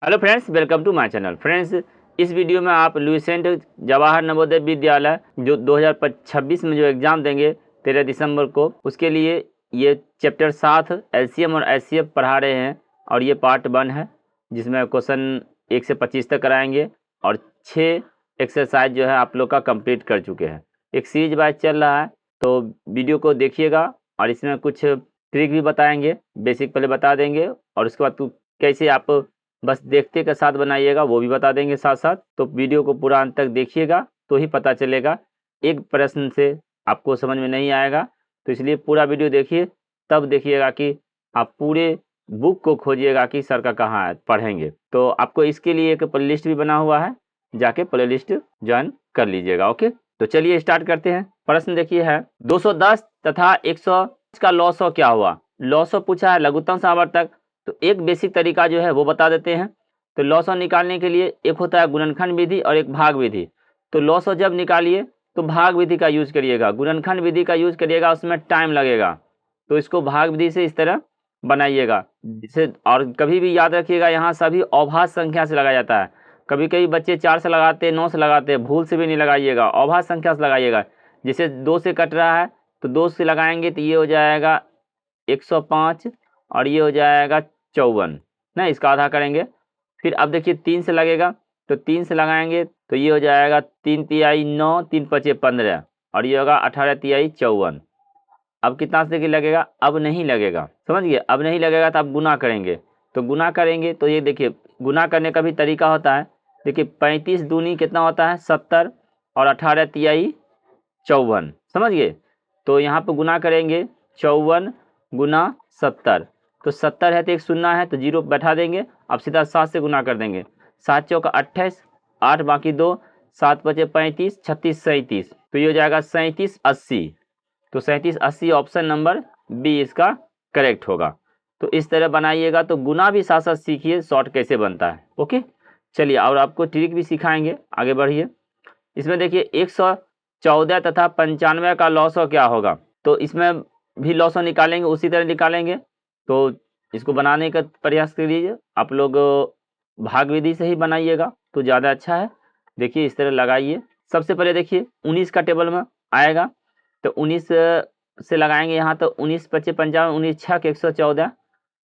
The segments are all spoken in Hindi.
Hello friends, welcome to my channel. Friends, इस वीडियो में आप लुसेंट जवाहर नवोदय विद्यालय जो 2026 में जो एग्ज़ाम देंगे 13 दिसंबर को, उसके लिए ये चैप्टर 7 एलसीएम और एचसीएफ पढ़ा रहे हैं और ये पार्ट 1 है जिसमें क्वेश्चन 1 से 25 तक कराएंगे और 6 एक्सरसाइज जो है आप लोग का कंप्लीट कर चुके हैं। एक सीरीज वाइज चल रहा है, तो वीडियो को देखिएगा और इसमें कुछ ट्रिक भी बताएंगे, बेसिक पहले बता देंगे और उसके बाद कैसे आप बस देखते के साथ बनाइएगा वो भी बता देंगे साथ साथ। तो वीडियो को पूरा अंत तक देखिएगा तो ही पता चलेगा। एक प्रश्न से आपको समझ में नहीं आएगा, तो इसलिए पूरा वीडियो देखिए, तब देखिएगा कि आप पूरे बुक को खोजिएगा कि सर का कहाँ है, पढ़ेंगे। तो आपको इसके लिए एक प्लेलिस्ट भी बना हुआ है, जाके प्लेलिस्ट ज्वाइन कर लीजिएगा। ओके, तो चलिए स्टार्ट करते हैं। प्रश्न देखिए है 210 तथा 100 का लॉ क्या हुआ। लॉ पूछा है लघुत्तम सावर्तक, तो एक बेसिक तरीका जो है वो बता देते हैं। तो लॉ निकालने के लिए एक होता है गुणनखंड विधि और एक भाग विधि। तो लॉ जब निकालिए तो भाग विधि का यूज करिएगा, गुणनखंड विधि का यूज करिएगा, उसमें टाइम लगेगा। तो इसको भाग विधि से इस तरह बनाइएगा जिसे, और कभी भी याद रखिएगा यहाँ सभी अभाज्य संख्या से लगाया जाता है। कभी कभी बच्चे 4 से लगाते हैं, 9 से लगाते हैं, भूल से भी नहीं लगाइएगा, अभाज्य संख्या से लगाइएगा। जैसे 2 से कट रहा है तो 2 से लगाएंगे तो ये हो जाएगा 105 और ये हो जाएगा 54 ना, इसका आधा करेंगे। फिर अब देखिए 3 से लगेगा तो 3 से लगाएंगे तो ये हो जाएगा 3 तिहाई 9, 3 पचे 15 और ये होगा 18 तिहाई 54। अब कितना से लगेगा, अब नहीं लगेगा, समझ गए। अब नहीं लगेगा तो आप गुना करेंगे, तो गुना करेंगे तो ये देखिए गुना करने का भी तरीका होता है। देखिए 35 दूनी कितना होता है 70 और 18 तिहाई 54, समझ गए। तो यहाँ पर गुना करेंगे 54 गुना 70, तो 70 है तो एक शून्य है तो 0 बैठा देंगे। अब सीधा 7 से गुना कर देंगे, 7 चौका 28, 8 बाकी 2, 7 बचे 35, 36 37, तो ये हो जाएगा 37 80। तो 37 80 ऑप्शन नंबर बी इसका करेक्ट होगा। तो इस तरह बनाइएगा, तो गुना भी साथ साथ सीखिए शॉर्ट कैसे बनता है। ओके, चलिए और आपको ट्रिक भी सिखाएंगे, आगे बढ़िए। इसमें देखिए 114 तथा 95 का लॉ क्या होगा। तो इसमें भी लॉ निकालेंगे, उसी तरह निकालेंगे। तो इसको बनाने का प्रयास करिए आप लोग, भाग विधि से ही बनाइएगा तो ज़्यादा अच्छा है। देखिए इस तरह लगाइए। सबसे पहले देखिए 19 का टेबल में आएगा, तो 19 से लगाएंगे यहाँ, तो 19 पचे 55, 19 छक 114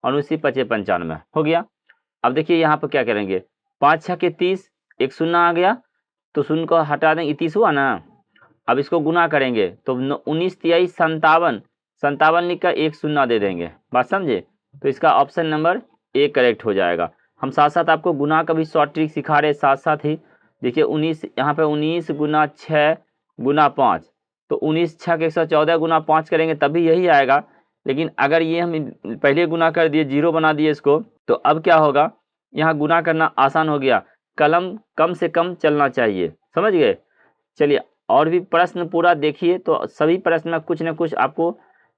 और 19 पचे 95 हो गया। अब देखिए यहाँ पर क्या करेंगे, 5 छक 30, एक शून्य आ गया तो शून्य को हटा देंगे, 30 हुआ ना। अब इसको गुना करेंगे तो 19 तिहाई 57, 57 लिख कर एक शून्य दे देंगे, बात समझे। तो इसका ऑप्शन नंबर ए करेक्ट हो जाएगा। हम साथ साथ आपको गुना का भी शॉर्ट ट्रिक सिखा रहे साथ साथ ही। देखिए 19 यहाँ पे 19 गुना 6 गुना 5, तो 19 छक 114 गुना 5 करेंगे तभी यही आएगा। लेकिन अगर ये हम पहले गुना कर दिए, 0 बना दिए इसको, तो अब क्या होगा, यहाँ गुना करना आसान हो गया। कलम कम से कम चलना चाहिए, समझ गए। चलिए और भी प्रश्न पूरा देखिए, तो सभी प्रश्न में कुछ न कुछ आपको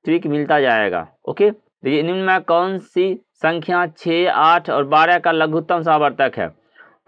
ट्रिक मिलता जाएगा। ओके, देखिए निम्न में कौन सी संख्या 6, 8 और 12 का लघुत्तम समावर्तक है।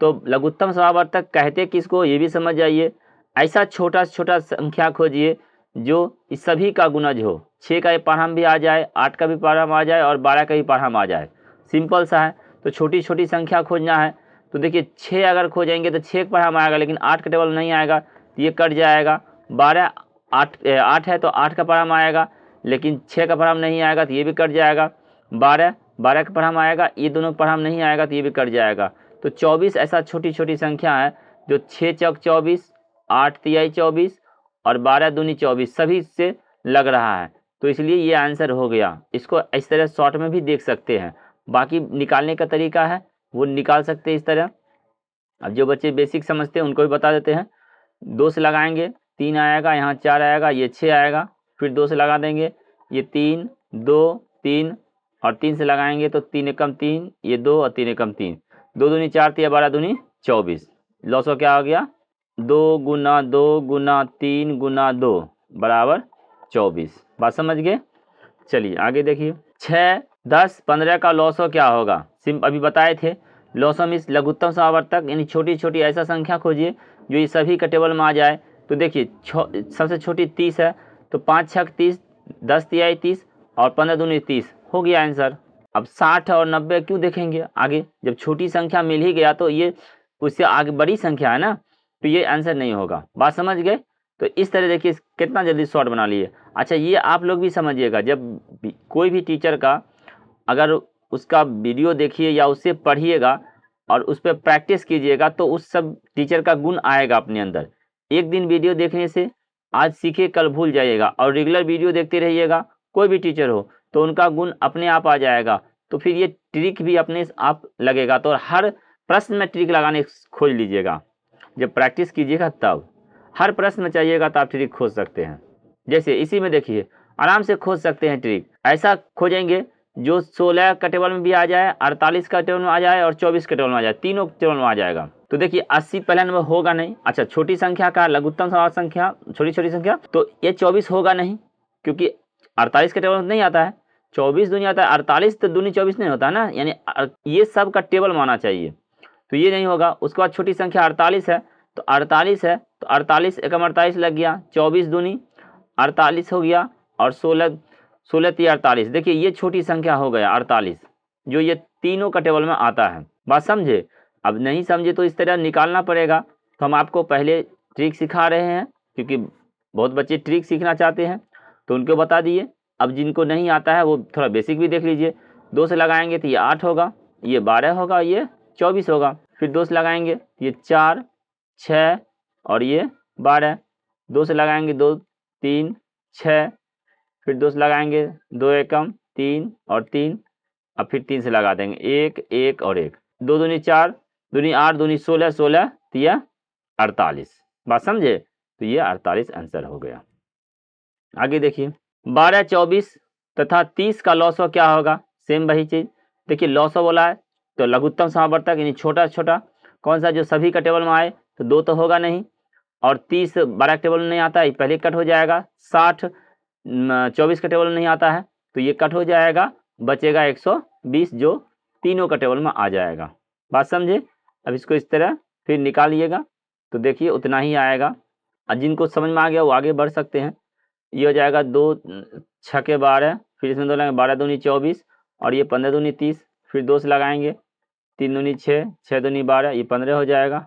तो लघुत्तम समावर्तक कहते किसको ये भी समझ जाइए। ऐसा छोटा से छोटा संख्या खोजिए जो इस सभी का गुणज हो। 6 का भी पाढ़ाम भी आ जाए, 8 का भी पाढ़ाम आ जाए और 12 का भी पाढ़ाम आ जाए, सिंपल सा है। तो छोटी छोटी संख्या खोजना है, तो देखिए 6 अगर खोजेंगे तो 6 का पाढ़ाम आएगा, लेकिन 8 का टेबल नहीं आएगा, ये कट जाएगा। 12 8 है तो 8 का पाढ़ाम आएगा, लेकिन 6 का पाढ़ाम नहीं आएगा तो ये भी कट जाएगा। 12 का पाढ़ाम आएगा, ये दोनों पाढ़ाम नहीं आएगा तो ये भी कट जाएगा। तो 24 ऐसा छोटी छोटी संख्या है जो 6 चौक 24, 8 तिहाई 24 और 12 दूनी 24 सभी से लग रहा है, तो इसलिए ये आंसर हो गया। इसको इस तरह शॉर्ट में भी देख सकते हैं, बाकी निकालने का तरीका है वो निकाल सकते हैं इस तरह। अब जो बच्चे बेसिक समझते हैं उनको भी बता देते हैं। 2 से लगाएंगे 3 आएगा, यहाँ 4 आएगा, ये 6 आएगा, फिर 2 से लगा देंगे, ये 3 2 3 और 3 से लगाएंगे तो 3 एकम 3, ये 2 और 3 एकम 3, 2 दूनी 4 तिया 12 दूनी 24। लॉ क्या हो गया, 2 गुना 2 गुना 3 गुना 2 बराबर 24, बात समझ गए। चलिए आगे देखिए 6, 10, 15 का लॉ क्या होगा। अभी बताए थे लॉ मीन्स लघुत्तम समावर्तक, यानी छोटी छोटी ऐसा संख्या खोजिए जो ये सभी का टेबल में आ जाए। तो देखिए सबसे छोटी 30 है, तो 5 छक 30, 10 तिहाई 30 और 15 दूनी 30 हो गया आंसर। अब 60 और 90 क्यों देखेंगे आगे, जब छोटी संख्या मिल ही गया तो ये उससे आगे बड़ी संख्या है ना, तो ये आंसर नहीं होगा। बात समझ गए? तो इस तरह देखिए कितना जल्दी शॉर्ट बना लिए। अच्छा ये आप लोग भी समझिएगा, जब कोई भी टीचर का अगर उसका वीडियो देखिए या उससे पढ़िएगा और उस पर प्रैक्टिस कीजिएगा तो उस सब टीचर का गुण आएगा अपने अंदर। एक दिन वीडियो देखने से आज सीखे कल भूल जाइएगा, और रेगुलर वीडियो देखते रहिएगा, कोई भी टीचर हो तो उनका गुण अपने आप आ जाएगा। तो फिर ये ट्रिक भी अपने आप लगेगा। तो हर प्रश्न में ट्रिक लगाने खोज लीजिएगा, जब प्रैक्टिस कीजिएगा तब हर प्रश्न में चाहिएगा तो आप ट्रिक खोज सकते हैं। जैसे इसी में देखिए आराम से खोज सकते हैं ट्रिक, ऐसा खोजेंगे जो 16 का टेबल में भी आ जाए, 48 का टेबल में आ जाए और 24 के टेबल में आ जाए, तीनों टेबल में आ जाएगा। तो देखिए 80 पहला नंबर होगा नहीं। अच्छा छोटी संख्या का लघुत्तम समास संख्या, छोटी छोटी संख्या, तो ये 24 होगा नहीं क्योंकि 48 के टेबल में नहीं आता है, 24 दूनी आता है, 48 तो दूनी 24 नहीं होता ना, यानी ये सब का टेबल में आना चाहिए, तो ये नहीं होगा। उसके बाद छोटी संख्या 48 है, तो 48 है तो 48 एकम 48 लग गया, 24 दूनी 48 हो गया और 16 16 48। देखिए ये छोटी संख्या हो गया 48, जो ये तीनों का टेबल में आता है। बात समझे? अब नहीं समझे तो इस तरह निकालना पड़ेगा। तो हम आपको पहले ट्रिक सिखा रहे हैं क्योंकि बहुत बच्चे ट्रिक सीखना चाहते हैं तो उनको बता दिए। अब जिनको नहीं आता है वो थोड़ा बेसिक भी देख लीजिए। 2 से लगाएंगे तो ये 8 होगा, ये 12 होगा, ये 24 होगा। फिर 2 से लगाएंगे ये 4 6 और ये 12। 2 से लगाएंगे 2 3 6, फिर 2 से लगाएंगे 2 एकम 3 और 3, अब फिर 3 से लगा देंगे 1 1 और 1, 2 दूनी 4 दूनी 8 दूनी 16 16 तिया 48। बात समझे? तो ये 48 आंसर हो गया। आगे देखिए 12 24 तथा 30 का लॉसो क्या होगा? सेम वही चीज। देखिए लॉसो बोला है तो लघुत्तम समावर्तक यानी छोटा छोटा कौन सा, जो सभी का टेबल में आए, तो 2 तो होगा नहीं, और 30 12 टेबल में नहीं आता है, पहले कट हो जाएगा। 60 24 का टेबल में नहीं आता है तो ये कट हो जाएगा, बचेगा 120 जो तीनों का टेबल में आ जाएगा। बात समझे? अब इसको इस तरह फिर निकालिएगा तो देखिए उतना ही आएगा। और जिनको समझ में आ गया वो आगे बढ़ सकते हैं। ये हो जाएगा 2 6 के 12, फिर इसमें 2 लगाएंगे 12 दूनी 24 और ये 15 दूनी 30, फिर 2 से लगाएंगे 3 दूनी 6 6 दूनी 12, ये 15 हो जाएगा।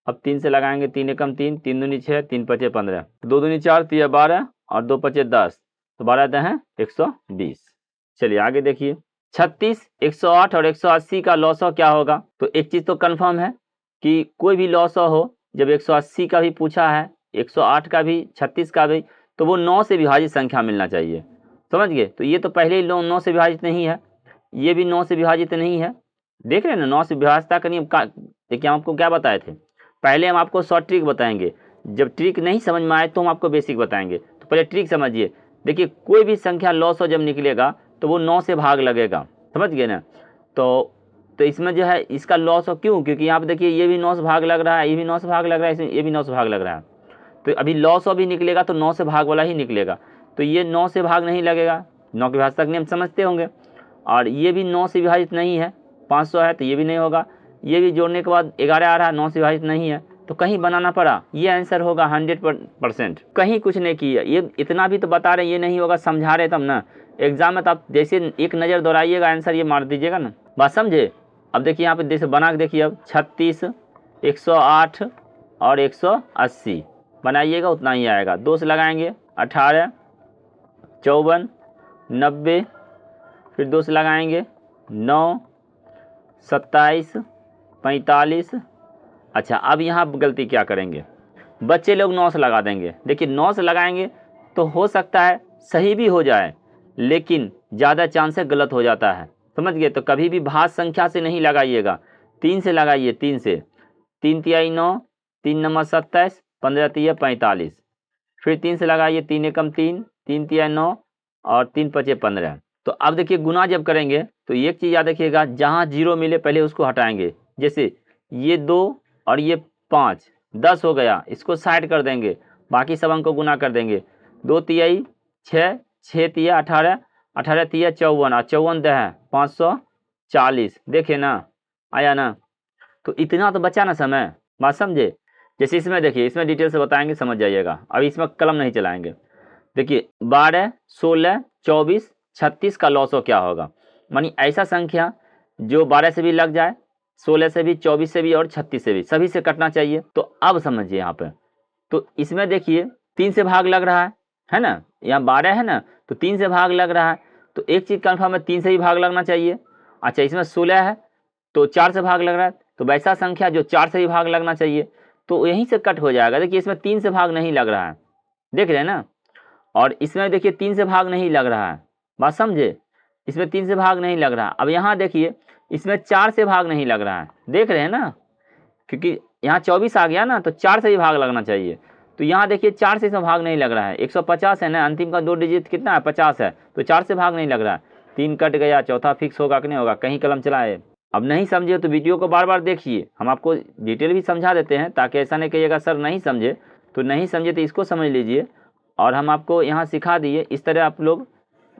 अब 3 से लगाएंगे 3 एकम 3 3 दूनी 6 3 पचे 15, 2 दूनी 4 3 12 और 2 पचे 10, तो 12 दे हैं 120। चलिए आगे देखिए 36 108 और 180 का लॉसो क्या होगा? तो एक चीज तो कंफर्म है कि कोई भी लॉसो हो, जब 180 का भी पूछा है 108 का भी 36 का भी, तो वो 9 से विभाजित संख्या मिलना चाहिए। समझ गए? तो ये तो पहले ही 9 से विभाजित नहीं है, ये भी 9 से विभाजित नहीं है। देख रहे हैं ना 9 से विभाजता का नियम का। देखिए हम आपको क्या बताए थे, पहले हम आपको शॉर्ट ट्रिक बताएंगे, जब ट्रिक नहीं समझ में आए तो हम आपको बेसिक बताएंगे। तो पहले ट्रिक समझिए। देखिए कोई भी संख्या लॉस हो जब निकलेगा तो वो 9 से भाग लगेगा, समझ गए ना। तो इसमें जो है इसका लॉस हो, क्यों? क्योंकि यहाँ पे देखिए ये भी 9 से भाग लग रहा है, ये भी 9 से भाग लग रहा है, इसमें ये भी 9 से भाग लग रहा है। तो अभी लॉस भी निकलेगा तो 9 से भाग वाला ही निकलेगा, तो ये 9 से भाग नहीं लगेगा। 9 के विभाजक नियम समझते होंगे। और ये भी 9 से विभाजित नहीं है, 500 है तो ये भी नहीं होगा। ये भी जोड़ने के बाद 11 आ रहा है, 9 से विभाजित नहीं है, तो कहीं बनाना पड़ा, ये आंसर होगा 100%। कहीं कुछ नहीं किया, ये इतना भी तो बता रहे, ये नहीं होगा समझा रहे तब ना। एग्जाम में तो आप जैसे एक नज़र दौड़ाइएगा आंसर ये मार दीजिएगा ना। बात समझे? अब देखिए यहाँ पे जैसे बना के देखिए, अब 36 108 और 180 बनाइएगा, उतना ही आएगा। 2 से लगाएंगे 18 54 90, फिर 2 से लगाएंगे 9 27 45। अच्छा अब यहाँ गलती क्या करेंगे, बच्चे लोग 9 से लगा देंगे। देखिए 9 से लगाएंगे तो हो सकता है सही भी हो जाए, लेकिन ज़्यादा चांस है गलत हो जाता है, समझ गए। तो कभी भी भाज्य संख्या से नहीं लगाइएगा, 3 से लगाइए। 3 से 3 तिहाई 9, 3 नंबर 27, 15 तिया 45, फिर 3 से लगाइए 3 एकम 3, 3 तिहाई 9 और 3 पचे 15। तो अब देखिए गुना जब करेंगे तो एक चीज़ याद रखिएगा, जहाँ 0 मिले पहले उसको हटाएंगे। जैसे ये 2 और ये 5 10 हो गया, इसको साइड कर देंगे, बाकी सब अंक को गुना कर देंगे। 2 तिहाई 6, 6 तिया 18, 18 तिया 54 और 54 दे है 540। देखिए ना आया ना, तो इतना तो बचा ना समय। बात समझे? जैसे इसमें देखिए, इसमें डिटेल से बताएंगे, समझ जाइएगा। अभी इसमें कलम नहीं चलाएंगे। देखिए 12 16 24 36 का लॉसो क्या होगा? मानी ऐसा संख्या जो 12 से भी लग जाए, 16 से भी, 24 से भी और 36 से भी, सभी से कटना चाहिए। तो अब समझिए यहाँ पे, तो इसमें देखिए 3 से भाग लग रहा है ना, यहाँ 12 है ना, तो 3 से भाग लग रहा है, तो एक चीज कन्फर्म है 3 से ही भाग लगना चाहिए। अच्छा, इसमें 16 है तो 4 से भाग लग रहा है, तो वैसा संख्या जो 4 से ही भाग लगना चाहिए, तो यहीं से कट हो जाएगा। देखिए इसमें 3 से भाग नहीं लग रहा है, देख रहे हैं ना, और इसमें देखिए 3 से भाग नहीं लग रहा है, बात समझे, इसमें 3 से भाग नहीं लग रहा। अब यहाँ देखिए इसमें 4 से भाग नहीं लग रहा है, देख रहे हैं ना, क्योंकि यहाँ 24 आ गया ना, तो 4 से ही भाग लगना चाहिए। तो यहाँ देखिए 4 से इसमें भाग नहीं लग रहा है, 150 है ना, अंतिम का 2 डिजिट कितना है, 50 है, तो 4 से भाग नहीं लग रहा है। 3 कट गया, चौथा फिक्स होगा कि नहीं होगा, कहीं कलम चलाए। अब नहीं समझे तो वीडियो को बार बार देखिए, हम आपको डिटेल भी समझा देते हैं, ताकि ऐसा नहीं कहिएगा सर नहीं समझे, तो नहीं समझे तो इसको समझ लीजिए, और हम आपको यहाँ सिखा दिए। इस तरह आप लोग,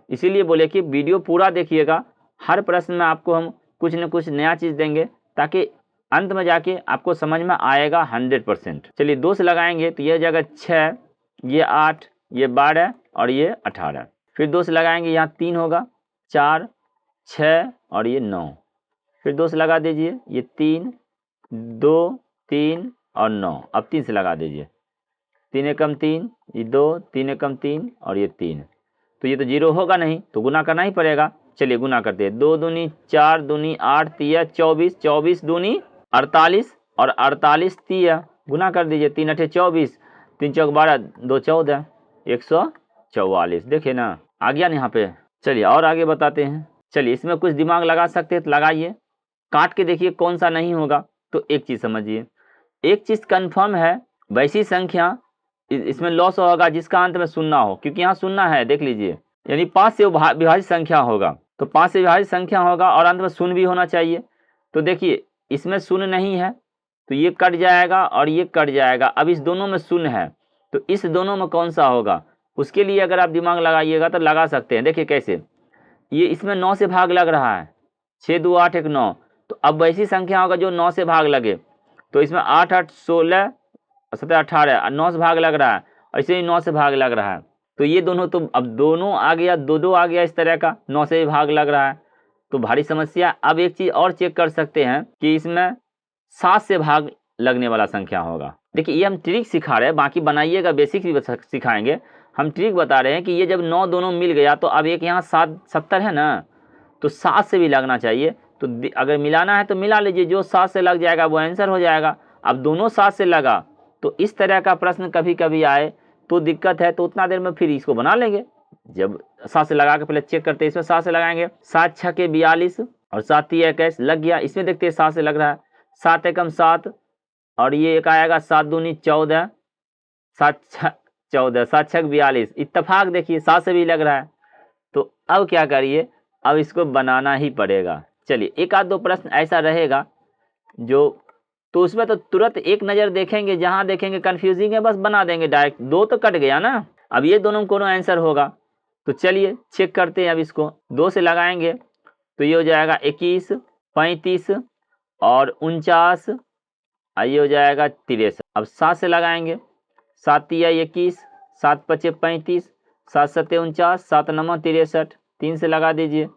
इसीलिए बोले कि वीडियो पूरा देखिएगा, हर प्रश्न में आपको हम कुछ न कुछ नया चीज़ देंगे, ताकि अंत में जाके आपको समझ में आएगा 100%। चलिए 2 से लगाएंगे तो ये जगह 6, ये 8, ये 12 और ये 18। फिर 2 से लगाएंगे, यहाँ 3 होगा, 4, 6 और ये 9। फिर 2 से लगा दीजिए, ये 3, 2, 3 और 9। अब 3 से लगा दीजिए, 3 एकम 3, ये 2, 3 एकम 3 और ये 3। तो ये तो 0 होगा नहीं, तो गुना करना ही पड़ेगा। चलिए गुना करते हैं, 2 दूनी 4, दूनी 8, तिया 24, 24 दूनी 48 और 48 तिया, गुना कर दीजिए, 3 अठे 24, 3 चौक 12, 2 14, 144। देखिए ना, आ गया ना यहाँ पे। चलिए और आगे बताते हैं। चलिए इसमें कुछ दिमाग लगा सकते हैं तो लगाइए, काट के देखिए कौन सा नहीं होगा। तो एक चीज़ समझिए, एक चीज़ कन्फर्म है, वैसी संख्या इसमें लॉस होगा जिसका अंत में शून्य हो, क्योंकि यहाँ शून्य है, देख लीजिए, यानी 5 से विभाजित संख्या होगा, तो 5 से विभाजित संख्या होगा और अंत में शून्य भी होना चाहिए। तो देखिए इसमें शून्य नहीं है, तो ये कट जाएगा और ये कट जाएगा। अब इस दोनों में शून्य है, तो इस दोनों में कौन सा होगा, उसके लिए अगर आप दिमाग लगाइएगा तो लगा सकते हैं। देखिए कैसे, ये इसमें 9 से भाग लग रहा है, 6 2 8 1 9, तो अब वैसी संख्या होगा जो 9 से भाग लगे। तो इसमें 8 8 16 17 18, 9 से भाग लग रहा है, ऐसे ही 9 से भाग लग रहा है। तो ये दोनों, तो अब दोनों आ गया, 2 2 आ गया, इस तरह का 9 से भी भाग लग रहा है, तो भारी समस्या। अब एक चीज़ और चेक कर सकते हैं कि इसमें 7 से भाग लगने वाला संख्या होगा। देखिए ये हम ट्रिक सिखा रहे हैं, बाकी बनाइएगा, बेसिक भी सिखाएंगे, हम ट्रिक बता रहे हैं कि ये जब 9 दोनों मिल गया, तो अब एक यहाँ 7 70 है ना, तो 7 से भी लगना चाहिए। तो अगर मिलाना है तो मिला लीजिए, जो 7 से लग जाएगा वो आंसर हो जाएगा। अब दोनों 7 से लगा, तो इस तरह का प्रश्न कभी कभी आए तो दिक्कत है, तो उतना देर में फिर इसको बना लेंगे। जब 7 से लगा के पहले चेक करते हैं, इसमें 7 से लगाएंगे, 7 6 के 42 और 7 3 21 लग गया। इसमें देखते हैं 7 से लग रहा है, 7 एकम 7 और ये एक आएगा 7 दूनी 14, 7 6 14, 7 6 42, इत्तेफाक देखिए 7 से भी लग रहा है। तो अब क्या करिए, अब इसको बनाना ही पड़ेगा। चलिए एक आध दो प्रश्न ऐसा रहेगा जो, तो उसमें तो तुरंत एक नज़र देखेंगे, जहां देखेंगे कंफ्यूजिंग है बस बना देंगे डायरेक्ट। 2 तो कट गया ना, अब ये दोनों कोनो आंसर होगा। तो चलिए चेक करते हैं। अब इसको 2 से लगाएंगे तो ये हो जाएगा 21, 35 और 49, ये हो जाएगा 63। अब 7 से लगाएंगे, 7 तिया 21, 7 पचे 35, 7 सत्ते 49, 7 9 63। 3 से लगा दीजिए,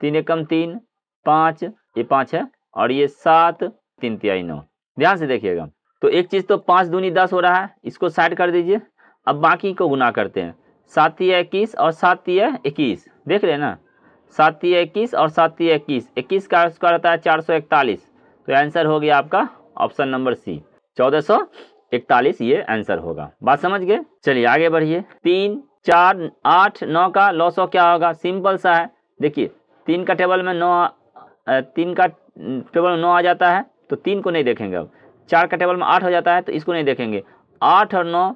3 एकम 3, 5, ये 5 है और ये 7, 3 तिया 9। ध्यान से देखिएगा, तो एक चीज़ तो 5 दूनी 10 हो रहा है, इसको साइड कर दीजिए। अब बाकी को गुना करते हैं, 7 तिया 21 और 7 तिया 21, देख रहे हैं ना, 7 तिया 21 और 7 तिया 21, 21 का स्क्वायर होता है 441। तो आंसर हो गया आपका ऑप्शन नंबर सी, 1441 ये आंसर होगा। बात समझ गए। चलिए आगे बढ़िए। 3 4 8 9 का लॉस ऑफ क्या होगा, सिंपल सा है। देखिए 3 का टेबल में 9, 3 का टेबल में 9 आ जाता है, तो 3 को नहीं देखेंगे। अब 4 का टेबल में 8 हो जाता है, तो इसको नहीं देखेंगे। 8 और 9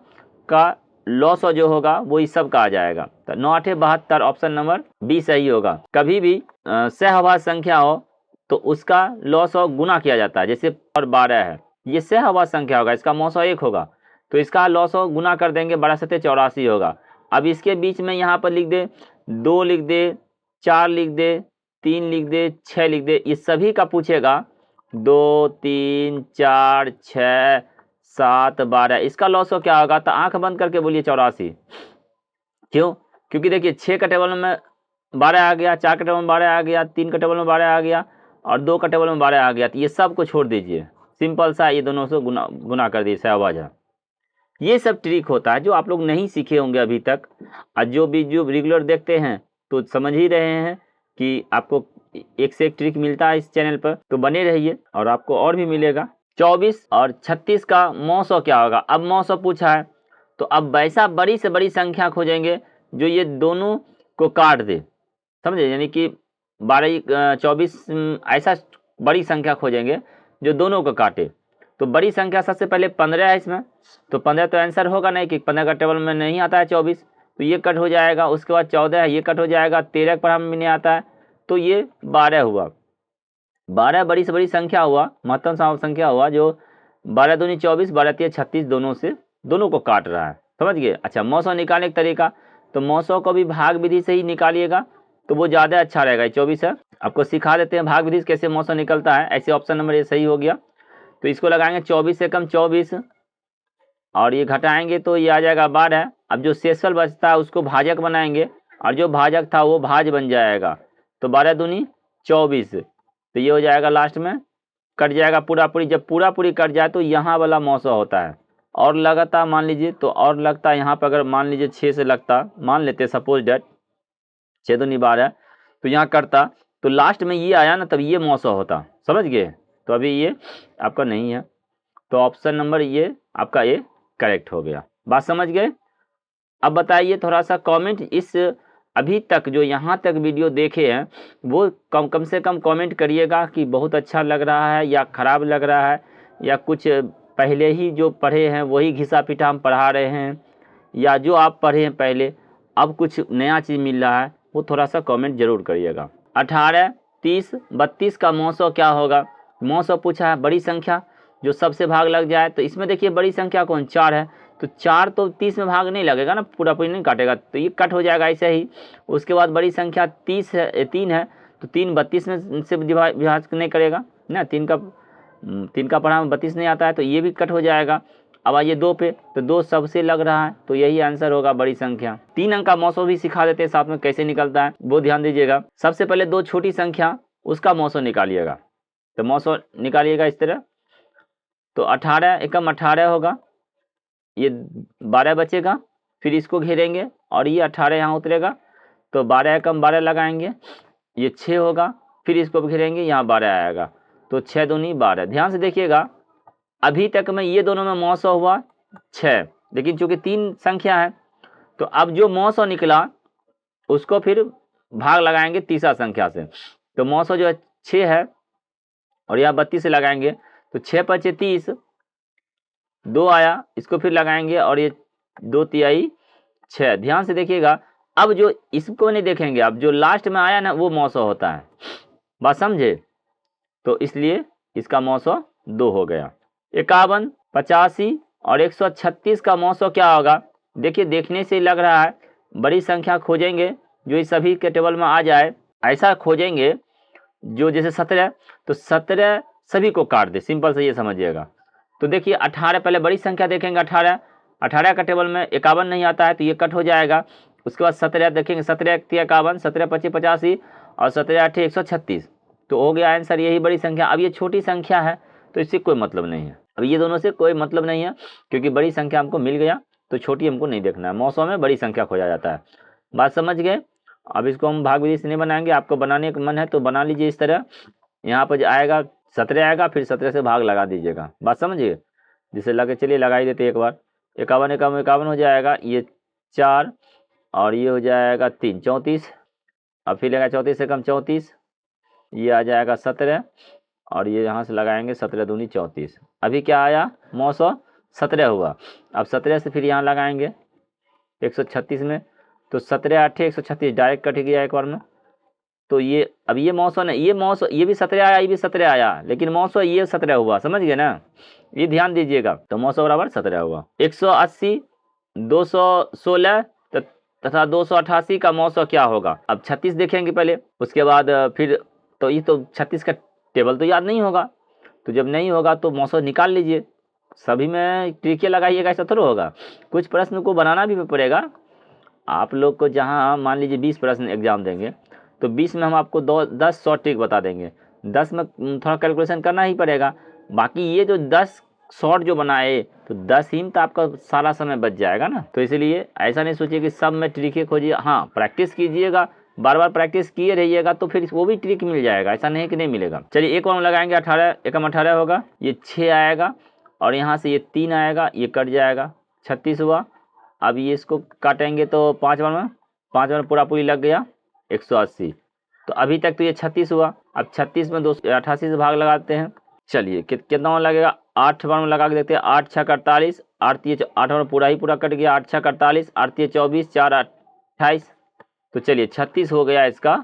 का लॉस जो होगा वो इस सब का आ जाएगा, तो 9 8 72, ऑप्शन नंबर बी सही होगा। कभी भी सहभाज्य संख्या हो तो उसका लॉस और गुना किया जाता है, जैसे और 12 है, ये सहभाज्य संख्या होगा, इसका मौसो 1 होगा, तो इसका लॉस और गुना कर देंगे, 12 सत्ते 84 होगा। अब इसके बीच में यहाँ पर लिख दे, 2 लिख दे, 4 लिख दे, 3 लिख दे, 6 लिख दे, ये सभी का पूछेगा 2 3 4 6 7 12, इसका लॉस क्या होगा, तो आंख बंद करके बोलिए 84। क्यों, क्योंकि देखिए 6 का टेबल में 12 आ गया, 4 के टेबल में 12 आ गया, 3 के टेबल में 12 आ गया और 2 का टेबल में 12 आ गया। तो ये सब को छोड़ दीजिए, सिंपल सा ये दोनों से गुना कर दीजिए सहवाजा। ये सब ट्रिक होता है जो आप लोग नहीं सीखे होंगे अभी तक, और जो रेगुलर देखते हैं तो समझ ही रहे हैं कि आपको एक से एक ट्रिक मिलता है इस चैनल पर। तो बने रहिए और आपको और भी मिलेगा। 24 और 36 का 900 क्या होगा? अब 900 पूछा है तो अब वैसा बड़ी से बड़ी संख्या खोजेंगे जो ये दोनों को काट दे, समझे? यानी कि 24 ऐसा बड़ी संख्या खोजेंगे जो दोनों को काटे। तो बड़ी संख्या सबसे पहले 15 है इसमें, तो 15 तो आंसर होगा नहीं कि 15 का टेबल में नहीं आता है 24, तो ये कट हो जाएगा। उसके बाद 14 है, ये कट हो जाएगा। 13 पर हमें नहीं आता है तो ये 12 हुआ। 12 बड़ी से बड़ी संख्या हुआ, महत्तम संख्या हुआ जो 12 दूनी 24, 12 तिया 36 दोनों को काट रहा है, समझ गए? अच्छा, 900 निकालने का तरीका, तो 900 को भी भाग विधि से ही निकालिएगा तो वो ज़्यादा अच्छा रहेगा। 24 है, आपको सिखा देते हैं भाग विधि से कैसे 900 निकलता है। ऐसे ऑप्शन नंबर ये सही हो गया। तो इसको लगाएंगे 24 से कम 24 और ये घटाएंगे तो ये आ जाएगा 12। अब जो शेषफल बचता है उसको भाजक बनाएंगे और जो भाजक था वो भाज बन जाएगा। तो 12 दूनी 24, तो ये हो जाएगा लास्ट में कट जाएगा पूरा पूरी। जब पूरा पूरी कट जाए तो यहाँ वाला 900 होता है। और लगाता मान लीजिए तो और लगता यहाँ पर, अगर मान लीजिए 6 से लगता, मान लेते सपोज डेट 6 दूनी 12, तो यहाँ कटता तो लास्ट में ये आया ना, तब ये 900 होता, समझ गए? तो अभी ये आपका नहीं है, तो ऑप्शन नंबर ये आपका ये करेक्ट हो गया। बात समझ गए? अब बताइए थोड़ा सा कमेंट, इस अभी तक जो यहाँ तक वीडियो देखे हैं वो कम से कम कमेंट करिएगा कि बहुत अच्छा लग रहा है या ख़राब लग रहा है, या कुछ पहले ही जो पढ़े हैं वही घिसा पिटा हम पढ़ा रहे हैं, या जो आप पढ़े हैं पहले अब कुछ नया चीज़ मिल रहा है, वो थोड़ा सा कमेंट जरूर करिएगा। 18, 30, 32 का 900 क्या होगा? 900 पूछा है, बड़ी संख्या जो सबसे भाग लग जाए। तो इसमें देखिए बड़ी संख्या कौन? 4 है, तो 4 तो 30 में भाग नहीं लगेगा ना, पूरा पूरी नहीं काटेगा, तो ये कट हो जाएगा ऐसे ही। उसके बाद बड़ी संख्या 30 है, 3 है, तो 3 32 में से विभाजन नहीं करेगा ना, 3 का पढ़ा में 32 नहीं आता है, तो ये भी कट हो जाएगा। अब आइए 2 पे, तो 2 सबसे लग रहा है, तो यही आंसर होगा बड़ी संख्या। 3 अंक का 900 भी सिखा देते हैं साथ में कैसे निकलता है, वो ध्यान दीजिएगा। सबसे पहले 2 छोटी संख्या उसका 900 निकालिएगा, तो 900 निकालिएगा इस तरह। तो 18 एकम 18 होगा, ये 12 बचेगा, फिर इसको घेरेंगे और ये 18 यहाँ उतरेगा, तो 12 एकम 12 लगाएंगे, ये 6 होगा, फिर इसको घेरेंगे, यहाँ 12 आएगा, तो 6 दूनी 12। ध्यान से देखिएगा, अभी तक में ये दोनों में 900 हुआ 6, लेकिन चूंकि 3 संख्या है तो अब जो 900 निकला उसको फिर भाग लगाएंगे तीसरा संख्या से। तो 900 जो है 6 है और यहाँ 32 से लगाएंगे, तो 6 पचे 30, 2 आया, इसको फिर लगाएंगे और ये 2 तिहाई 6। ध्यान से देखिएगा, अब जो इसको नहीं देखेंगे, अब जो लास्ट में आया ना वो 900 होता है, बात समझे? तो इसलिए इसका 902 हो गया। 51, 85 और 136 का 900 क्या होगा? देखिए देखने से लग रहा है बड़ी संख्या खोजेंगे जो इस सभी के टेबल में आ जाए, ऐसा खोजेंगे जो जैसे 17, तो 17 सभी को काट दे, सिंपल से ये समझिएगा। तो देखिए 18 पहले बड़ी संख्या देखेंगे, 18 का टेबल में 51 नहीं आता है तो ये कट हो जाएगा। उसके बाद 17 देखेंगे, 17 एक 51, 17 25 85 और 17 8 136, तो हो गया आंसर यही बड़ी संख्या। अब ये छोटी संख्या है तो इससे कोई मतलब नहीं है, अब ये दोनों से कोई मतलब नहीं है क्योंकि बड़ी संख्या हमको मिल गया, तो छोटी हमको नहीं देखना है। 900 में बड़ी संख्या खोजा जाता है, बात समझ गए? अब इसको हम भाग विधि से नहीं बनाएंगे, आपको बनाने का मन है तो बना लीजिए इस तरह। यहाँ पर आएगा 17 आएगा, फिर 17 से भाग लगा दीजिएगा, बात समझिए? जिसे लगे चलिए लगा ही देते एक बार। 51 एकम 51 हो जाएगा, ये 4 और ये हो जाएगा 3 34, अब फिर लगा 34 एकम 34, ये आ जाएगा 17 और ये यहाँ से लगाएंगे 17 दूनी 34। अभी क्या आया? 917 हुआ। अब 17 से फिर यहाँ लगाएंगे 136 में, तो 17 8 136 डायरेक्ट कट गया एक बार में। तो ये अब ये 900 नहीं, ये 900, ये भी 17 आया, ये भी 17 आया, लेकिन 900 ये 17 हुआ, समझ गए ना? ये ध्यान दीजिएगा। तो 900 बराबर 17 हुआ। 180, 216 तथा 288 का 900 क्या होगा? अब 36 देखेंगे पहले, उसके बाद फिर तो ये तो 36 का टेबल तो याद नहीं होगा, तो जब नहीं होगा तो 900 निकाल लीजिए। सभी में ट्रिके लगाइएगा, ऐसा थोड़ा होगा, कुछ प्रश्न को बनाना भी पड़ेगा। आप लोग को जहाँ मान लीजिए 20 प्रश्न एग्जाम देंगे तो 20 में हम आपको 10 शॉर्ट ट्रिक बता देंगे, 10 में थोड़ा कैलकुलेशन करना ही पड़ेगा। बाकी ये जो 10 शॉर्ट जो बनाए तो 10 ही में तो आपका सारा समय बच जाएगा ना। तो इसलिए ऐसा नहीं सोचिए कि सब में ट्रिक खोजिए, हाँ प्रैक्टिस कीजिएगा, बार बार प्रैक्टिस किए रहिएगा तो फिर वो भी ट्रिक मिल जाएगा, ऐसा नहीं कि नहीं मिलेगा। चलिए एक और लगाएंगे 18, एकम 18 होगा, ये 6 आएगा और यहाँ से ये 3 आएगा, ये कट जाएगा, 36 हुआ। अब ये इसको काटेंगे तो 5 बार में पूरा पूरी लग गया 180। तो अभी तक तो ये 36 हुआ। अब 36 में 288 से भाग लगाते हैं। चलिए कितना लगेगा, 8 बार में लगा के देखते हैं, 8 6 48, 8 में पूरा ही पूरा कट गया, 8 6 48, 8 24, 4 28। तो चलिए 36 हो गया इसका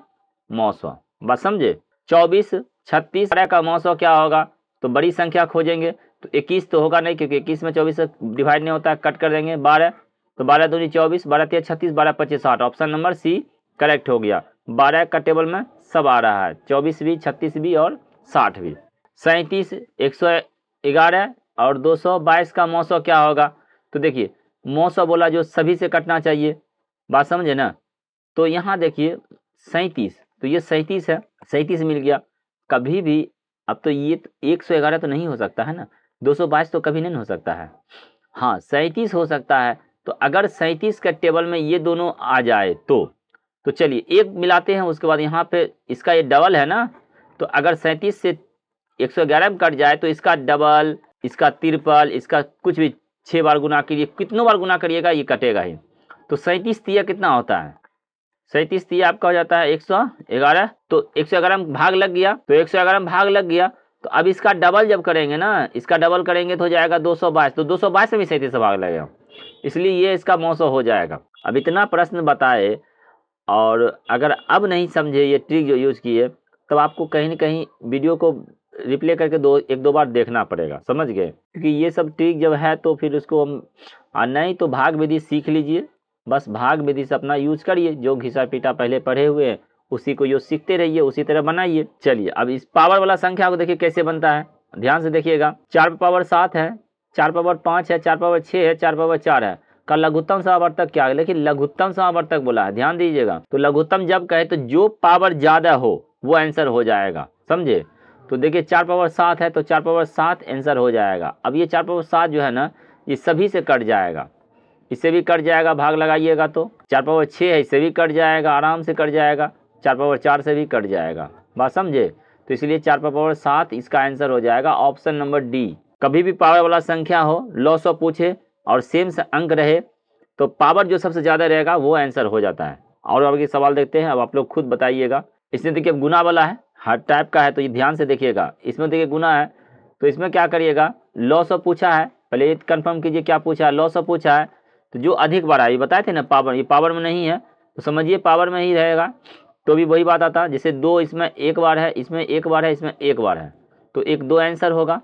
मौसम, बस समझे। 24 36 का मौसम क्या होगा, तो बड़ी संख्या खोजेंगे तो 21 तो होगा नहीं, क्योंकि 21 में 24 से डिवाइड नहीं होता है, कट कर देंगे 12, तो 12 दूनी 24, 12 3 36, 12 25 60। ऑप्शन नंबर सी करेक्ट हो गया। 12 का टेबल में सब आ रहा है, 24 भी, 36 भी और 60 भी। 37 111 और 222 का मौसम क्या होगा, तो देखिए मौसम बोला जो सभी से कटना चाहिए, बात समझे ना। तो यहाँ देखिए 37, तो ये 37 है, 37 मिल गया। कभी भी अब तो ये 111 तो नहीं हो सकता है ना, 222 तो कभी नहीं हो सकता है, हाँ 37 हो सकता है। तो अगर 37 का टेबल में ये दोनों आ जाए तो चलिए एक मिलाते हैं, उसके बाद यहाँ पे इसका ये डबल है ना, तो अगर 37 से 111 में कट जाए तो इसका डबल, इसका ट्रिपल, इसका कुछ भी 6 बार गुना करिए, कितनों बार गुना करिएगा ये कटेगा ही। तो 37 तिया कितना होता है, 37 तिया आपका हो जाता है 111। तो 111 में भाग लग गया, तो 111 में भाग लग गया, तो अब इसका डबल जब करेंगे ना, इसका डबल करेंगे तो हो जाएगा 222, तो 222 में भी 37 से भाग लगेगा, इसलिए ये इसका मौसम हो जाएगा। अब इतना प्रश्न बताए और अगर अब नहीं समझे ये ट्रिक जो यूज किए, तब आपको कहीं ना कहीं वीडियो को रिप्ले करके एक दो बार देखना पड़ेगा, समझ गए। क्योंकि ये सब ट्रिक जब है तो फिर उसको हम नहीं तो भाग विधि सीख लीजिए, बस भाग विधि से अपना यूज करिए, जो घिसा पीटा पहले पढ़े हुए हैं उसी को यूज सीखते रहिए, उसी तरह बनाइए। चलिए अब इस पावर वाला संख्या को देखिए कैसे बनता है, ध्यान से देखिएगा। 4 पे पावर 7 है, 4 पावर 5 है, 4 पावर 6 है, 4 पावर 4 है, का लघुत्तम समावर्तक क्या है, लेकिन लघुत्तम समावर्तक बोला है, ध्यान दीजिएगा। तो लघुत्तम जब कहे तो जो पावर ज्यादा हो वो आंसर हो जाएगा, समझे। तो देखिए 4 पावर 7 है तो 4 पावर 7 आंसर हो जाएगा। अब ये 4 पावर 7 जो है ना, ये सभी से कट जाएगा, इससे भी कट जाएगा, भाग लगाइएगा तो 4 पावर 6 है, इससे भी कट जाएगा, आराम से कट जाएगा, 4 पावर 4 से भी कट जाएगा, बात समझे। तो इसलिए 4 पावर 7 इसका आंसर हो जाएगा ऑप्शन नंबर डी। कभी भी पावर वाला संख्या हो, लॉस ऑफ पूछे और सेम से अंक रहे तो पावर जो सबसे ज्यादा रहेगा वो आंसर हो जाता है। और आगे सवाल देखते हैं, अब आप लोग खुद बताइएगा। इसमें देखिए गुना वाला है, हर टाइप का है, तो ये ध्यान से देखिएगा। इसमें देखिए गुना है तो इसमें क्या करिएगा, लॉस ऑफ पूछा है, पहले ये कंफर्म कीजिए क्या पूछा है, लॉस ऑफ पूछा है, तो जो अधिक बार है, ये बताए थे ना पावर, ये पावर में नहीं है तो समझिए पावर में ही रहेगा, तो भी वही बात आता। जैसे 2 इसमें 1 बार है, इसमें 1 बार है, इसमें 1 बार है, तो 1 2 आंसर होगा।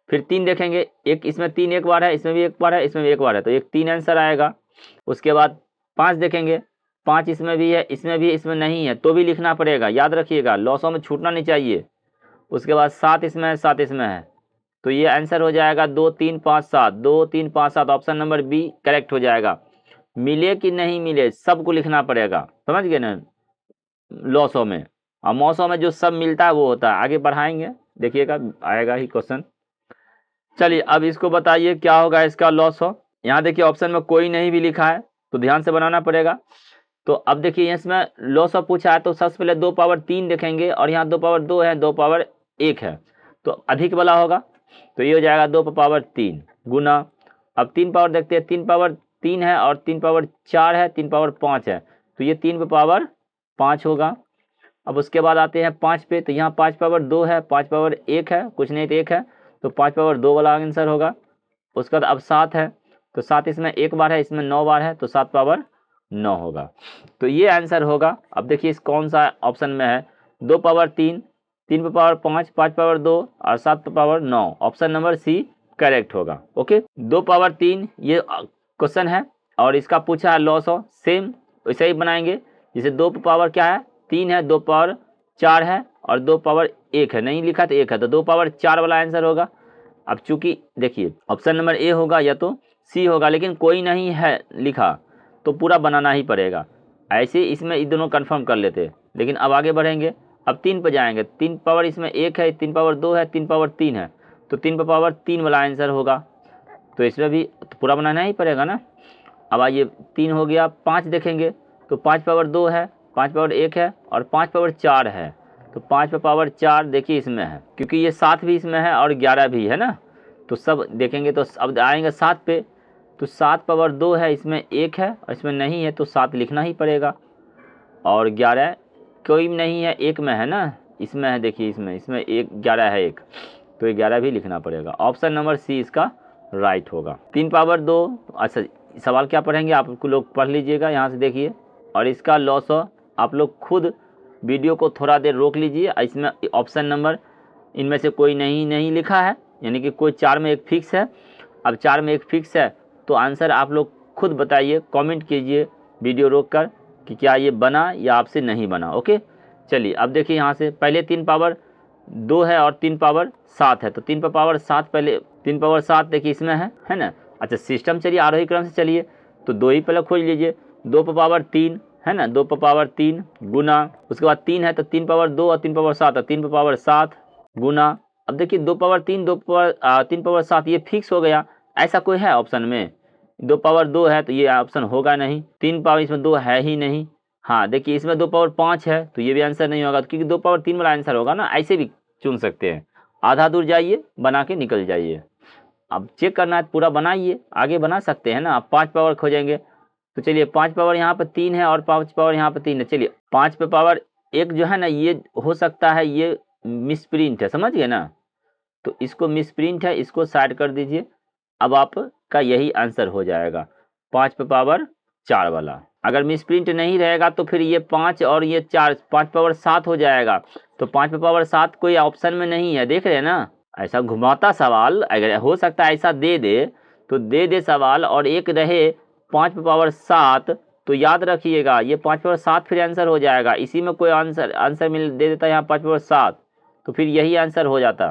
फिर 3 देखेंगे, एक इसमें 3 1 बार है, इसमें भी 1 बार है, इसमें भी 1 बार है, तो 1 3 आंसर आएगा। उसके बाद 5 देखेंगे, 5 इसमें भी है, इसमें भी, इसमें नहीं है, तो भी लिखना पड़ेगा, याद रखिएगा, लॉसों में छूटना नहीं चाहिए। उसके बाद 7 इसमें है, 7 इसमें है, तो ये आंसर हो जाएगा 2 3 5 7, 2 3 5 7, ऑप्शन नंबर बी करेक्ट हो जाएगा। मिले कि नहीं मिले सबको लिखना पड़ेगा, समझ गए ना, लॉसों में। और मौसों में जो सब मिलता है वो होता है, आगे बढ़ाएंगे देखिएगा आएगा ही क्वेश्चन। चलिए अब इसको बताइए क्या होगा इसका लॉस हो। यहाँ देखिए ऑप्शन में कोई नहीं भी लिखा है तो ध्यान से बनाना पड़ेगा। तो अब देखिए इसमें लॉस ऑफ पूछा है तो सबसे पहले 2 पावर 3 देखेंगे, और यहाँ 2 पावर 2 है, 2 पावर 1 है, तो अधिक वाला होगा, तो ये हो जाएगा 2 पावर 3 गुना। अब 3 पावर देखते हैं, 3 पावर 3 है और 3 पावर 4 है, 3 पावर 5 है, तो ये 3 पावर 5 होगा। अब उसके बाद आते हैं 5 पे, तो यहाँ 5 पावर 2 है, 5 पावर 1 है, कुछ नहीं तो 1 है, तो 5 पावर 2 वाला आंसर होगा। उसके बाद अब 7 है, तो 7 इसमें 1 बार है, इसमें 9 बार है, तो 7 पावर 9 होगा, तो ये आंसर होगा। अब देखिए इस कौन सा ऑप्शन में है, 2 पावर 3, 3 पावर 5, 5 पावर 2 और 7 power 9, option number C correct होगा। ओके, 2 पावर 3 ये क्वेश्चन है और इसका पूछा है लॉस हो, सेम वैसे ही बनाएंगे। जैसे 2 पावर क्या है 3 है, 2 पावर 4 है और 2 पावर 1 है, नहीं लिखा तो 1 है, तो 2 पावर 4 वाला आंसर होगा। अब चूंकि देखिए ऑप्शन नंबर ए होगा या तो सी होगा, लेकिन कोई नहीं है लिखा, तो पूरा बनाना ही पड़ेगा। ऐसे इसमें ये दोनों कन्फर्म कर लेते, लेकिन अब आगे बढ़ेंगे। अब 3 पे जाएंगे। 3 पावर इसमें 1 है, 3 पावर 2 है, 3 पावर 3 है, तो 3 पे पावर 3 वाला आंसर होगा। तो इसमें भी तो पूरा बनाना ही पड़ेगा ना। अब आइए 3 हो गया। 5 देखेंगे तो 5 पावर 2 है, 5 पावर 1 है और 5 पावर 4 है। तो 5 पे पावर 4 देखिए इसमें है, क्योंकि ये 7 भी इसमें है और 11 भी है ना। तो सब देखेंगे तो अब आएंगे 7 पे। तो 7 पावर 2 है, इसमें 1 है और इसमें नहीं है, तो 7 लिखना ही पड़ेगा। और 11 कोई नहीं है, 1 में है ना, इसमें है, देखिए इसमें 1 11 है 1, तो ये 11 भी लिखना पड़ेगा। ऑप्शन नंबर सी इसका राइट होगा। 3 पावर 2। अच्छा, सवाल क्या पढ़ेंगे आप लोग पढ़ लीजिएगा यहाँ से देखिए, और इसका लॉस आप लोग खुद वीडियो को थोड़ा देर रोक लीजिए। इसमें ऑप्शन नंबर इनमें से कोई नहीं लिखा है, यानी कि कोई 4 में एक फिक्स है। अब 4 में एक फिक्स है तो आंसर आप लोग खुद बताइए, कमेंट कीजिए वीडियो रोककर कि क्या ये बना या आपसे नहीं बना। ओके, चलिए अब देखिए यहाँ से पहले 3 पावर 2 है और 3 पावर 7 है, तो 3 पे पावर 7 पहले 3 पावर 7 देखिए इसमें है ना। अच्छा, सिस्टम चलिए आरोही क्रम से चलिए, तो 2 ही पहले खोज लीजिए। 2 पे पावर 3 है ना, 2 पे पावर 3 गुना, उसके बाद 3 है तो 3 पावर 2 और 3 पावर 7 है, 3 पे पावर 7 गुना। अब देखिए 2 पावर 3 3 पावर 7 ये फिक्स हो गया। ऐसा कोई है ऑप्शन में? 2 पावर 2 है तो ये ऑप्शन होगा नहीं। 3 पावर इसमें 2 है ही नहीं। हाँ देखिए इसमें 2 पावर 5 है तो ये भी आंसर नहीं होगा, क्योंकि 2 पावर 3 वाला आंसर होगा ना। ऐसे भी चुन सकते हैं, आधा दूर जाइए बना के निकल जाइए। अब चेक करना है पूरा बनाइए, आगे बना सकते हैं ना। आप 5 पावर खोजेंगे तो चलिए 5 पावर यहाँ पर 3 है और 5 पावर यहाँ पर 3 है। चलिए 5 पे पावर 1 जो है ना, ये हो सकता है ये मिसप्रिंट है, समझ गए ना। तो इसको मिसप्रिंट है, इसको साइड कर दीजिए। अब आपका यही आंसर हो जाएगा 5 पे पावर 4 वाला। अगर मिसप्रिंट नहीं रहेगा तो फिर ये 5 और ये 4 5 पावर 7 हो जाएगा। तो 5 पे पावर 7 कोई ऑप्शन में नहीं है, देख रहे हैं ना। ऐसा घुमाता सवाल अगर हो सकता है ऐसा दे दे तो दे दे सवाल, और एक रहे 5 पे पावर 7, तो याद रखिएगा ये 5 पावर 7 फिर आंसर हो जाएगा। इसी में कोई आंसर मिल दे देता है यहाँ 5 पावर 7, तो फिर यही आंसर हो जाता।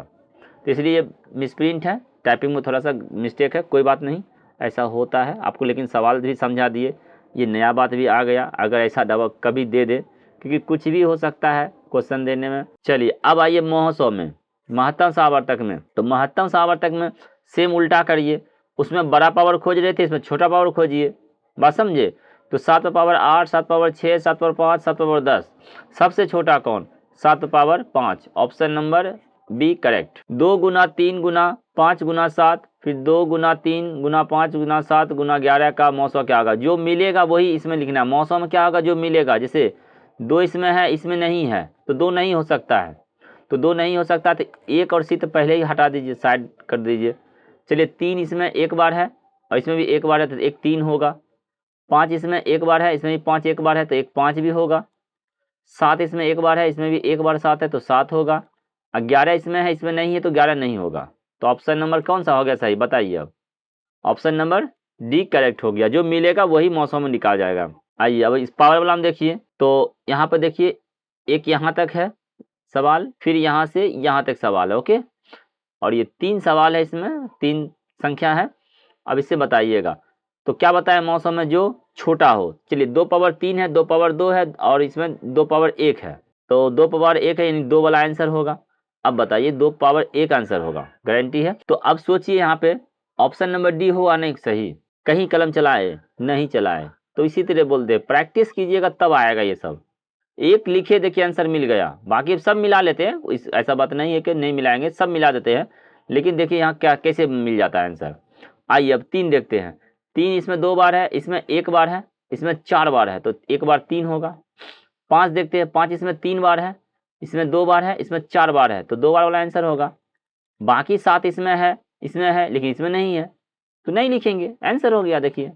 तो इसलिए मिसप्रिंट है, टाइपिंग में थोड़ा सा मिस्टेक है, कोई बात नहीं, ऐसा होता है आपको। लेकिन सवाल भी समझा दिए, ये नया बात भी आ गया। अगर ऐसा दवा कभी दे दे, क्योंकि कुछ भी हो सकता है क्वेश्चन देने में। चलिए अब आइए महोत्सव में, महत्तम सावर्तक में। तो महत्तम सावर्तक में सेम उल्टा करिए, उसमें बड़ा पावर खोज रहे थे, इसमें छोटा पावर खोजिए, बात समझे। तो 7 पावर 8, 7 पावर 6, 7 पावर 5, 7 पावर 10, सबसे छोटा कौन? 7 power 5। Option number B correct. 2 गुना 3 गुना 5 गुना 7, फिर 2 गुना 3 गुना 5 गुना 7 गुना 11 का मौसम क्या होगा? जो मिलेगा वही इसमें लिखना है। मौसम क्या होगा? जो मिलेगा। जैसे 2 इसमें है, इसमें नहीं है, तो 2 नहीं हो सकता है। तो 2 नहीं हो सकता तो 1 और सी तो पहले ही हटा दीजिए, साइड कर दीजिए। चलिए 3 इसमें एक बार है और इसमें भी एक बार है, तो एक 3 होगा। 5 इसमें एक बार है, इसमें भी 5 एक बार है, तो एक 5 भी होगा। 7 इसमें एक बार है, इसमें भी एक बार 7 है, तो 7 होगा। 11 इसमें है, इसमें नहीं है, तो 11 नहीं होगा। तो ऑप्शन नंबर कौन सा हो गया सही, बताइए अब। ऑप्शन नंबर डी करेक्ट हो गया। जो मिलेगा वही मौसम में निकाल जाएगा। आइए अब इस पावर वाला में देखिए, तो यहाँ पर देखिए एक यहाँ तक है सवाल, फिर यहाँ से यहाँ तक सवाल है। ओके, और ये 3 सवाल है, इसमें 3 संख्या है। अब इससे बताइएगा तो क्या बताया मौसम में जो छोटा हो। चलिए 2 पावर 3 है, 2 पावर 2 है और इसमें 2 पावर 1 है, तो 2 पावर 1 है, यानी 2 वाला आंसर होगा। अब बताइए 2 पावर 1 आंसर होगा, गारंटी है। तो अब सोचिए यहाँ पे ऑप्शन नंबर डी हुआ नहीं सही। कहीं कलम चलाए नहीं चलाए, तो इसी तरह बोलते हैं प्रैक्टिस कीजिएगा तब आएगा ये सब। एक लिखे देखिए आंसर मिल गया, बाकी सब मिला लेते हैं, ऐसा बात नहीं है कि नहीं मिलाएंगे, सब मिला देते हैं। लेकिन देखिए यहाँ क्या कैसे मिल जाता है आंसर। आइए अब 3 देखते हैं। 3 इसमें 2 बार है, इसमें 1 बार है, इसमें 4 बार है, तो 1 बार 3 होगा। 5 देखते हैं, 5 इसमें 3 बार है, इसमें 2 बार है, इसमें 4 बार है, तो 2 बार वाला आंसर होगा। बाकी 7 इसमें है लेकिन इसमें नहीं है, तो नहीं लिखेंगे, आंसर हो गया। देखिए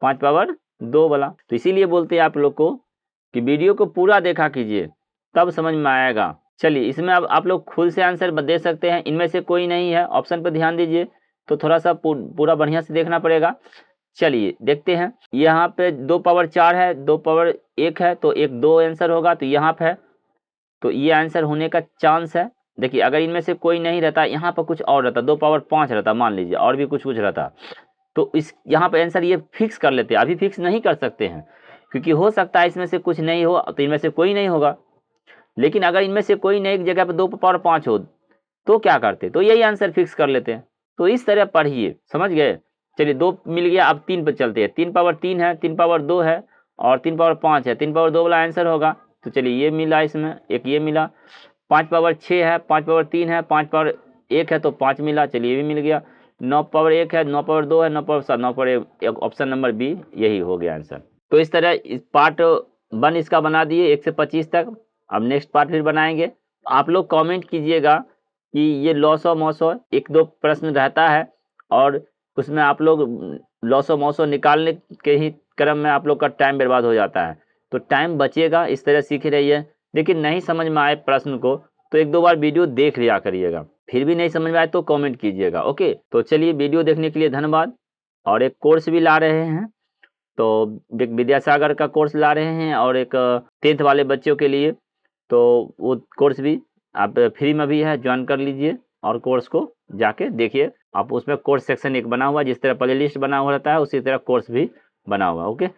5 पावर 2 वाला। तो इसीलिए बोलते हैं आप लोग को कि वीडियो को पूरा देखा कीजिए, तब समझ में आएगा। चलिए इसमें अब आप लोग खुद से आंसर दे सकते हैं, इनमें से कोई नहीं है। ऑप्शन पर ध्यान दीजिए, तो थोड़ा सा पूरा बढ़िया से देखना पड़ेगा। चलिए देखते हैं, यहाँ पे 2 पावर 4 है, 2 पावर 1 है, तो एक 2 आंसर होगा, तो यहाँ पे है, तो ये आंसर होने का चांस है। देखिए अगर इनमें से कोई नहीं रहता, यहाँ पर कुछ और रहता, 2 पावर 5 रहता मान लीजिए, और भी कुछ रहता, तो इस यहाँ पे आंसर ये फिक्स कर लेते हैं। अभी फिक्स नहीं कर सकते हैं क्योंकि हो सकता है इसमें से कुछ नहीं हो, तो इनमें से कोई नहीं होगा। लेकिन अगर इनमें से कोई नहीं, एक जगह पे 2 पावर 5 हो तो क्या करते, तो यही आंसर फिक्स कर लेते हैं। तो इस तरह पढ़िए, समझ गए। चलिए 2 मिल गया, अब 3 पर चलते हैं। 3 पावर 3 है, 3 पावर 2 है और 3 पावर 5 है। 3 पावर 2 वाला आंसर होगा। तो चलिए ये मिला, इसमें एक ये मिला। 5 पावर 6 है, 5 पावर 3 है, 5 पावर 1 है तो 5 मिला, चलिए ये भी मिल गया। 9 पावर 1 है, 9 पावर 2 है, 9 power 7, 9 power 1, option number B यही हो गया आंसर। तो इस तरह इस पार्ट 1 इसका बना दिए 1 से 25 तक। अब नेक्स्ट पार्ट फिर बनाएंगे। आप लोग कमेंट कीजिएगा कि ये लॉसो मॉसो 1-2 प्रश्न रहता है और उसमें आप लोग लॉसो मॉसो निकालने के ही क्रम में आप लोग का टाइम बर्बाद हो जाता है। तो टाइम बचेगा, इस तरह सीख रहिए। लेकिन नहीं समझ में आए प्रश्न को तो 1-2 बार वीडियो देख लिया करिएगा। फिर भी नहीं समझ में आए तो कमेंट कीजिएगा। ओके, तो चलिए वीडियो देखने के लिए धन्यवाद। और एक कोर्स भी ला रहे हैं, तो एक विद्यासागर का कोर्स ला रहे हैं और एक 10th वाले बच्चों के लिए। तो वो कोर्स भी आप फ्री में भी है, ज्वाइन कर लीजिए और कोर्स को जाके देखिए। आप उसमें कोर्स सेक्शन एक बना हुआ है, जिस तरह प्ले लिस्ट बना हुआ रहता है उसी तरह कोर्स भी बना हुआ है। ओके।